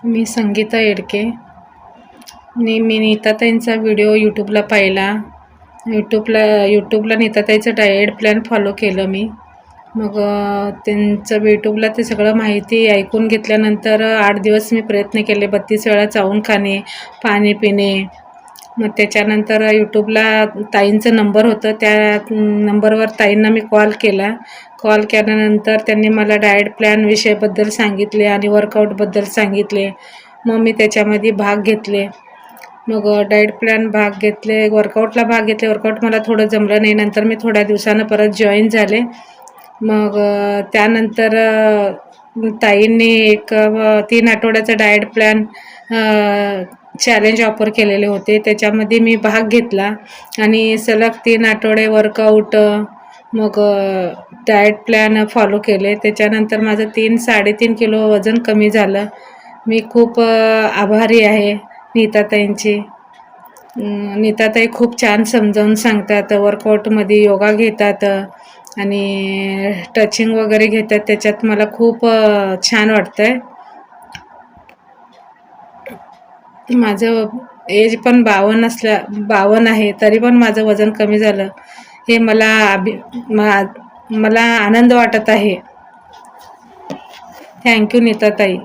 मी संगीता येडके. मी नीताताईंचा video यूट्यूबला पाहिला. यूट्यूबला नीताताईचं diet plan follow केलं मी. मग त्यांचं यूट्यूबला ते सगळं माहिती ऐकून घेतल्यानंतर 8 दिवस मी प्रयत्न केले. 32 वेळा चावून खाणे, पाणी पिणे. मग त्याच्यानंतर यूट्यूबला ताईंचं नंबर होतं, त्या नंबरवर ताईंना मी कॉल केला. कॉल केल्यानंतर त्यांनी मला डाएट प्लॅन विषयाबद्दल सांगितले आणि वर्कआउटबद्दल सांगितले. मग मी त्याच्यामध्ये भाग घेतले. मग डाएट प्लॅन भाग घेतले, वर्कआउटला भाग घेतले. वर्कआउट मला थोडं जमलं नाही. नंतर मी थोड्या दिवसानं परत जॉईन झाले. मग त्यानंतर ताईंनी एक 3 आठवड्याचा डाएट प्लॅन चॅलेंज ऑफर केलेले होते. त्याच्यामध्ये मी भाग घेतला आणि सलग 3 आठवडे वर्कआउट, मग डाएट प्लॅन फॉलो केले. त्याच्यानंतर माझं 3-3.5 किलो वजन कमी झालं. मी खूप आभारी आहे नीताताईंची. नीताताई खूप छान समजावून सांगतात. वर्कआउटमध्ये योगा घेतात आणि टचिंग वगैरे घेतात. त्याच्यात मला खूप छान वाटतं आहे. माझं एज पण 52 आहे, तरी पण माझं वजन कमी झालं. हे मला आनंद वाटत आहे. थँक्यू नीताताई.